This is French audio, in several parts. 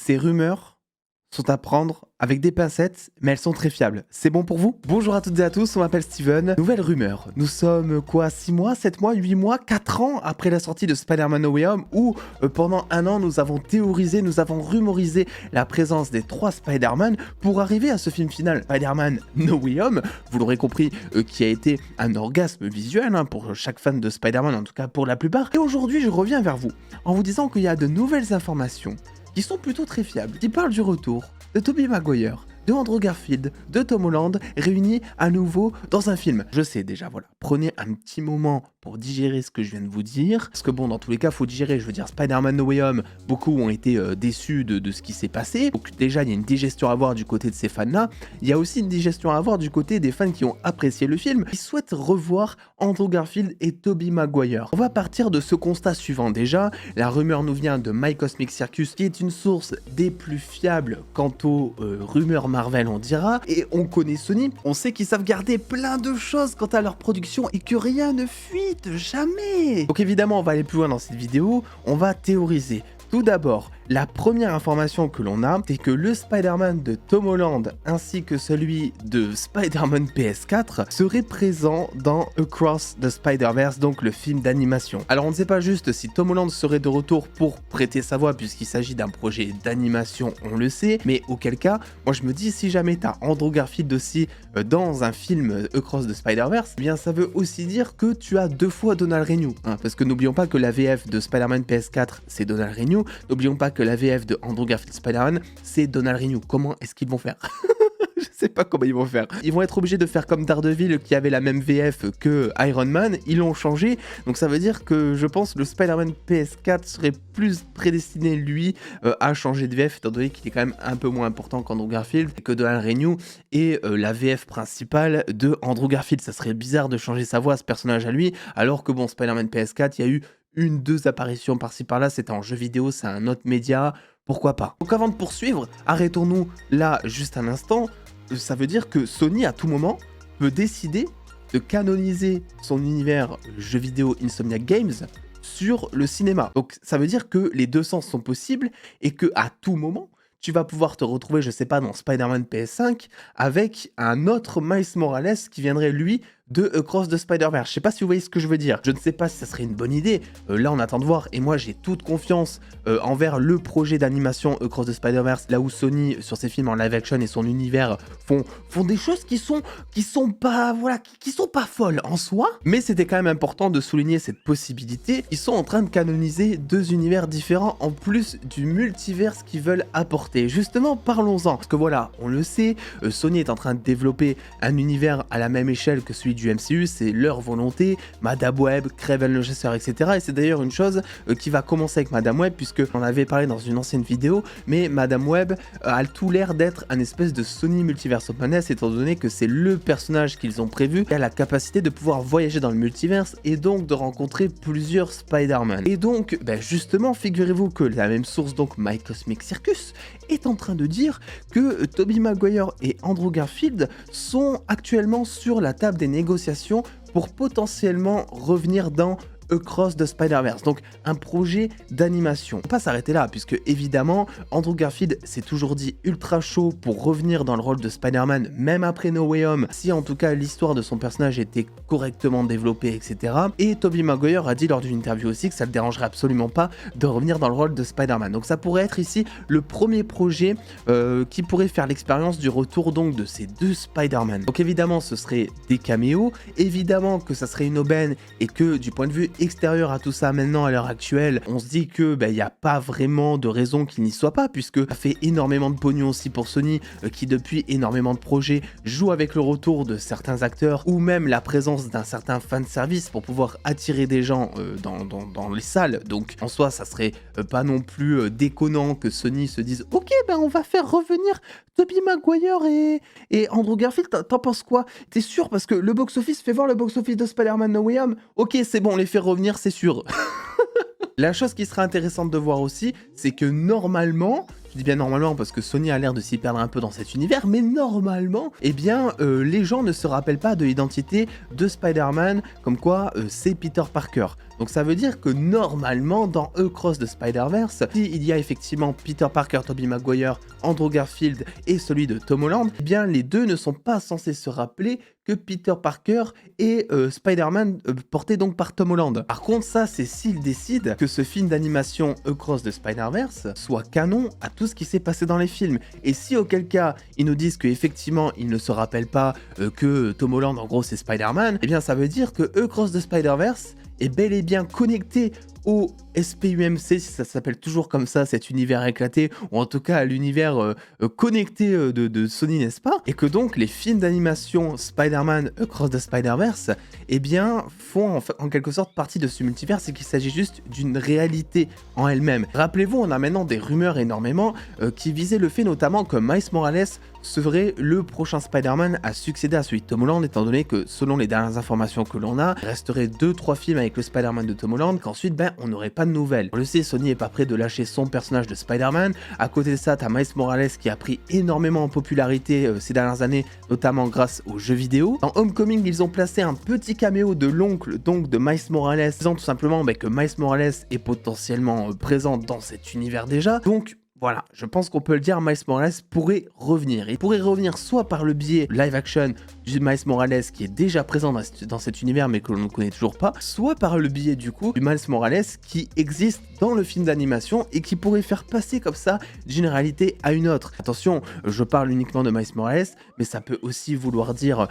Ces rumeurs sont à prendre avec des pincettes, mais elles sont très fiables. C'est bon pour vous? Bonjour à toutes et à tous, on m'appelle Steven. Nouvelle rumeur. Nous sommes quoi, 6 mois, 7 mois, 8 mois, 4 ans après la sortie de Spider-Man No Way Home où pendant un an nous avons théorisé, nous avons rumorisé la présence des 3 Spider-Man pour arriver à ce film final Spider-Man No Way Home, vous l'aurez compris, qui a été un orgasme visuel pour chaque fan de Spider-Man, en tout cas pour la plupart. Et aujourd'hui je reviens vers vous en vous disant qu'il y a de nouvelles informations qui sont plutôt très fiables, qui parlent du retour de Tobey Maguire, de Andrew Garfield, de Tom Holland, réunis à nouveau dans un film. Je sais déjà, voilà, prenez un petit moment pour digérer ce que je viens de vous dire, parce que bon, dans tous les cas, faut digérer, je veux dire, Spider-Man No Way Home, beaucoup ont été déçus de ce qui s'est passé, donc déjà, il y a une digestion à avoir du côté de ces fans-là, il y a aussi une digestion à avoir du côté des fans qui ont apprécié le film, qui souhaitent revoir Andrew Garfield et Tobey Maguire. On va partir de ce constat suivant déjà, la rumeur nous vient de My Cosmic Circus, qui est une source des plus fiables quant aux rumeurs Marvel, on dira, et on connaît Sony, on sait qu'ils savent garder plein de choses quant à leur production et que rien ne fuite jamais. Donc évidemment, on va aller plus loin dans cette vidéo, on va théoriser. Tout d'abord, la première information que l'on a, c'est que le Spider-Man de Tom Holland ainsi que celui de Spider-Man PS4 seraient présents dans Across the Spider-Verse, donc le film d'animation. Alors on ne sait pas juste si Tom Holland serait de retour pour prêter sa voix puisqu'il s'agit d'un projet d'animation, on le sait, mais auquel cas, moi je me dis si jamais t'as Andrew Garfield aussi dans un film Across the Spider-Verse, eh bien ça veut aussi dire que tu as 2 fois Donald Renew, parce que n'oublions pas que la VF de Spider-Man PS4 c'est Donald Renew, n'oublions pas que la VF de Andrew Garfield Spider-Man, c'est Donald Renew. Comment est-ce qu'ils vont faire? Je sais pas comment ils vont faire. Ils vont être obligés de faire comme Daredevil qui avait la même VF que Iron Man, ils l'ont changé, donc ça veut dire que je pense le Spider-Man PS4 serait plus prédestiné lui à changer de VF étant donné qu'il est quand même un peu moins important qu'Andrew Garfield, que Donald Renew et la VF principale de Andrew Garfield. Ça serait bizarre de changer sa voix à ce personnage à lui, alors que bon, Spider-Man PS4, il y a eu 1-2 apparitions par-ci par-là, c'était en jeu vidéo, c'est un autre média, pourquoi pas. Donc avant de poursuivre, arrêtons-nous là juste un instant, ça veut dire que Sony à tout moment peut décider de canoniser son univers jeu vidéo Insomniac Games sur le cinéma. Donc ça veut dire que les deux sens sont possibles et que à tout moment, tu vas pouvoir te retrouver, je sais pas, dans Spider-Man PS5 avec un autre Miles Morales qui viendrait lui de Across the Spider-Verse. Je sais pas si vous voyez ce que je veux dire. Je ne sais pas si ça serait une bonne idée. Là, on attend de voir. Et moi, j'ai toute confiance envers le projet d'animation Across the Spider-Verse. Là où Sony, sur ses films en live action et son univers, font des choses qui sont pas, voilà, qui sont pas folles en soi. Mais c'était quand même important de souligner cette possibilité. Ils sont en train de canoniser 2 univers différents en plus du multiverse qu'ils veulent apporter. Justement, parlons-en. Parce que voilà, on le sait, Sony est en train de développer un univers à la même échelle que celui du MCU, c'est leur volonté, Madame Web, Kraven le chasseur, etc. Et c'est d'ailleurs une chose qui va commencer avec Madame Web, puisque on avait parlé dans une ancienne vidéo, mais Madame Web a tout l'air d'être un espèce de Sony Multiverse of Madness, étant donné que c'est le personnage qu'ils ont prévu, qui a la capacité de pouvoir voyager dans le multiverse, et donc de rencontrer plusieurs Spider-Man. Et donc, justement, figurez-vous que la même source, donc My Cosmic Circus, est en train de dire que Tobey Maguire et Andrew Garfield sont actuellement sur la table des négociations pour potentiellement revenir dans Across the Spider-Verse, donc un projet d'animation. On va pas s'arrêter là, puisque évidemment, Andrew Garfield s'est toujours dit ultra chaud pour revenir dans le rôle de Spider-Man, même après No Way Home, si en tout cas l'histoire de son personnage était correctement développée, etc. Et Tobey Maguire a dit lors d'une interview aussi que ça ne le dérangerait absolument pas de revenir dans le rôle de Spider-Man. Donc ça pourrait être ici le premier projet qui pourrait faire l'expérience du retour donc de ces 2 Spider-Man. Donc évidemment, ce serait des caméos, évidemment que ça serait une aubaine et que du point de vue extérieur à tout ça maintenant à l'heure actuelle, on se dit que il n'y a pas vraiment de raison qu'il n'y soit pas, puisque ça fait énormément de pognon aussi pour Sony qui depuis énormément de projets joue avec le retour de certains acteurs ou même la présence d'un certain fanservice pour pouvoir attirer des gens dans les salles. Donc en soi ça serait pas non plus déconnant que Sony se dise ok on va faire revenir Tobey Maguire et Andrew Garfield. T'en penses quoi? T'es sûr? Parce que le box-office, fais voir le box-office de Spider-Man No Way Home. Ok, c'est bon, on les fait revenir, c'est sûr. La chose qui sera intéressante de voir aussi, c'est que normalement, je dis bien normalement parce que Sony a l'air de s'y perdre un peu dans cet univers, mais normalement, eh bien, les gens ne se rappellent pas de l'identité de Spider-Man, comme quoi c'est Peter Parker. Donc ça veut dire que normalement dans Across the Spider-Verse, s'il y a effectivement Peter Parker, Tobey Maguire, Andrew Garfield et celui de Tom Holland, eh bien les deux ne sont pas censés se rappeler que Peter Parker et Spider-Man porté donc par Tom Holland. Par contre, ça c'est s'ils décident que ce film d'animation Across the Spider-Verse soit canon à tout ce qui s'est passé dans les films. Et si auquel cas ils nous disent qu'effectivement ils ne se rappellent pas que Tom Holland en gros c'est Spider-Man, eh bien ça veut dire que Across the Spider-Verse est bel et bien connecté au SPUMC, si ça s'appelle toujours comme ça, cet univers éclaté, ou en tout cas à l'univers connecté de Sony, n'est-ce pas? Et que donc les films d'animation Spider-Man Across the Spider-Verse, eh bien, font en quelque sorte partie de ce multivers, c'est qu'il s'agit juste d'une réalité en elle-même. Rappelez-vous, on a maintenant des rumeurs énormément qui visaient le fait notamment que Miles Morales serait le prochain Spider-Man à succéder à celui de Tom Holland, étant donné que selon les dernières informations que l'on a, il resterait 2-3 films avec le Spider-Man de Tom Holland, qu'ensuite on n'aurait pas de nouvelles. On le sait, Sony est pas prêt de lâcher son personnage de Spider-Man. À côté de ça, t'as Miles Morales qui a pris énormément en popularité ces dernières années, notamment grâce aux jeux vidéo. Dans Homecoming, ils ont placé un petit caméo de l'oncle donc de Miles Morales, disant tout simplement que Miles Morales est potentiellement présent dans cet univers déjà. Donc voilà, je pense qu'on peut le dire, Miles Morales pourrait revenir. Il pourrait revenir soit par le biais live action du Miles Morales qui est déjà présent dans cet univers mais que l'on ne connaît toujours pas, soit par le biais du coup du Miles Morales qui existe dans le film d'animation et qui pourrait faire passer comme ça d'une réalité à une autre. Attention, je parle uniquement de Miles Morales, mais ça peut aussi vouloir dire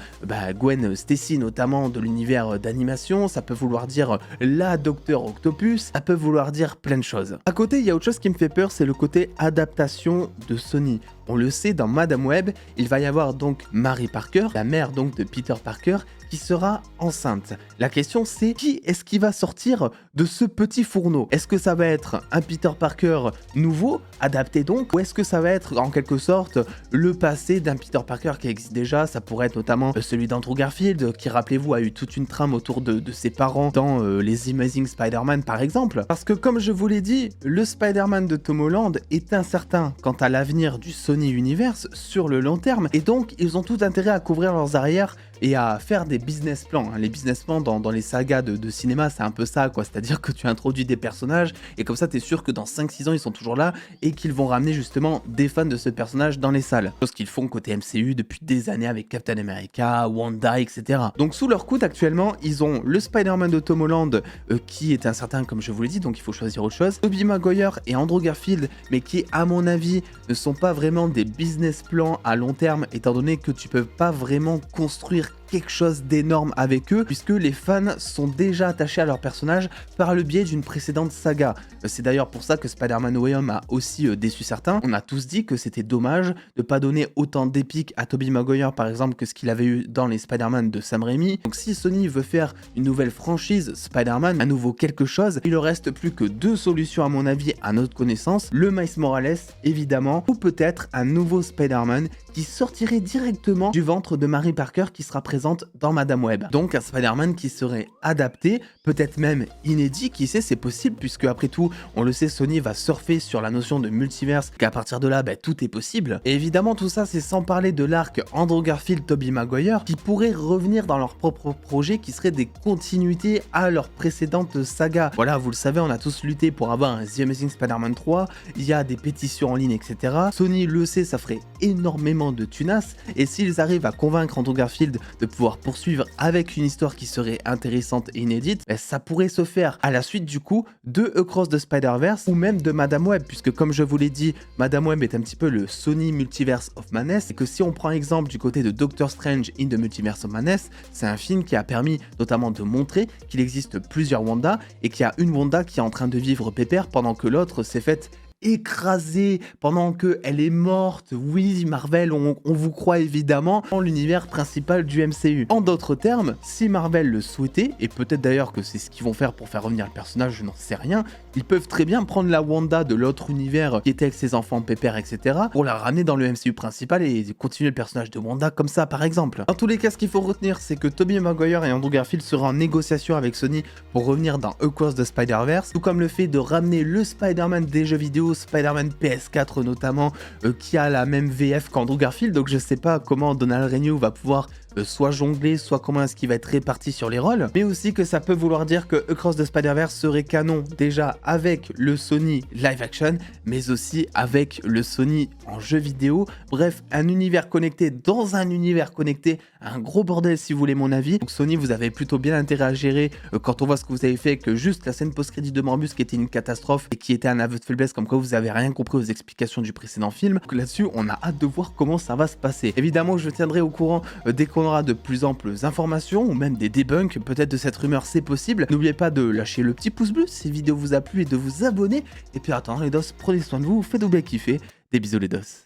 Gwen Stacy notamment de l'univers d'animation, ça peut vouloir dire la Docteur Octopus, ça peut vouloir dire plein de choses. À côté, il y a autre chose qui me fait peur, c'est le côté adaptation de Sony. On le sait, dans Madame Web, il va y avoir donc Mary Parker, la mère donc de Peter Parker, qui sera enceinte. La question c'est, qui est-ce qui va sortir de ce petit fourneau? Est-ce que ça va être un Peter Parker nouveau, adapté donc, ou est-ce que ça va être en quelque sorte le passé d'un Peter Parker qui existe déjà? Ça pourrait être notamment celui d'Andrew Garfield, qui rappelez-vous a eu toute une trame autour de ses parents dans les Amazing Spider-Man par exemple. Parce que comme je vous l'ai dit, le Spider-Man de Tom Holland est incertain quant à l'avenir du Sony Universe sur le long terme, et donc ils ont tout intérêt à couvrir leurs arrières et à faire des business plans. Les business plans dans les sagas de cinéma, c'est un peu ça, quoi. C'est-à-dire que tu introduis des personnages et comme ça, t'es sûr que dans 5-6 ans, ils sont toujours là et qu'ils vont ramener justement des fans de ce personnage dans les salles. Chose qu'ils font côté MCU depuis des années avec Captain America, Wanda, etc. Donc sous leur coude actuellement, ils ont le Spider-Man de Tom Holland qui est incertain comme je vous l'ai dit, donc il faut choisir autre chose. Tobey Maguire et Andrew Garfield, mais qui à mon avis ne sont pas vraiment des business plans à long terme, étant donné que tu peux pas vraiment construire quelque chose d'énorme avec eux, puisque les fans sont déjà attachés à leur personnage par le biais d'une précédente saga. C'est d'ailleurs pour ça que Spider-Man No Way Home a aussi déçu certains. On a tous dit que c'était dommage de pas donner autant d'épique à Tobey Maguire par exemple que ce qu'il avait eu dans les Spider-Man de Sam Raimi. Donc si Sony veut faire une nouvelle franchise Spider-Man, à nouveau quelque chose, il ne reste plus que deux solutions à mon avis à notre connaissance, le Miles Morales évidemment, ou peut-être un nouveau Spider-Man qui sortirait directement du ventre de Mary Parker qui sera présente dans Madame Web. Donc un Spider-Man qui serait adapté, peut-être même inédit, qui sait, c'est possible, puisque après tout, on le sait, Sony va surfer sur la notion de multiverse, qu'à partir de là, tout est possible. Et évidemment, tout ça, c'est sans parler de l'arc Andrew Garfield, Tobey Maguire, qui pourraient revenir dans leur propre projet, qui seraient des continuités à leur précédente saga. Voilà, vous le savez, on a tous lutté pour avoir un The Amazing Spider-Man 3, il y a des pétitions en ligne, etc. Sony le sait, ça ferait énormément de tunas, et s'ils arrivent à convaincre Andrew Garfield de pouvoir poursuivre avec une histoire qui serait intéressante et inédite, ça pourrait se faire à la suite du coup de Across the Spider-Verse ou même de Madame Web, puisque comme je vous l'ai dit, Madame Web est un petit peu le Sony Multiverse of Madness, et que si on prend exemple du côté de Doctor Strange in the Multiverse of Madness, c'est un film qui a permis notamment de montrer qu'il existe plusieurs Wanda, et qu'il y a une Wanda qui est en train de vivre pépère pendant que l'autre s'est faite écrasée pendant qu'elle est morte. Oui, Marvel, on vous croit évidemment dans l'univers principal du MCU. En d'autres termes, si Marvel le souhaitait, et peut-être d'ailleurs que c'est ce qu'ils vont faire pour faire revenir le personnage, je n'en sais rien, ils peuvent très bien prendre la Wanda de l'autre univers qui était avec ses enfants pépères, etc., pour la ramener dans le MCU principal et continuer le personnage de Wanda comme ça, par exemple. Dans tous les cas, ce qu'il faut retenir, c'est que Tobey Maguire et Andrew Garfield seront en négociation avec Sony pour revenir dans Across the Spider-Verse, tout comme le fait de ramener le Spider-Man des jeux vidéo, Spider-Man PS4 notamment, qui a la même VF qu'Andrew Garfield, donc je sais pas comment Donald Renew va pouvoir soit jongler, soit comment est-ce qu'il va être réparti sur les rôles, mais aussi que ça peut vouloir dire que Across the Spider-Verse serait canon déjà avec le Sony live action, mais aussi avec le Sony en jeu vidéo. Bref, un univers connecté dans un univers connecté, un gros bordel si vous voulez mon avis. Donc Sony, vous avez plutôt bien intérêt à gérer quand on voit ce que vous avez fait, que juste la scène post-crédit de Morbius qui était une catastrophe et qui était un aveu de faiblesse, comme quoi vous avez rien compris aux explications du précédent film. Donc là-dessus, on a hâte de voir comment ça va se passer. Évidemment, je tiendrai au courant dès qu'on aura de plus amples informations ou même des debunks peut-être de cette rumeur, c'est possible. N'oubliez pas de lâcher le petit pouce bleu si cette vidéo vous a plu et de vous abonner. Et puis attends les dos, prenez soin de vous, faites-vous bien kiffer. Des bisous les dos.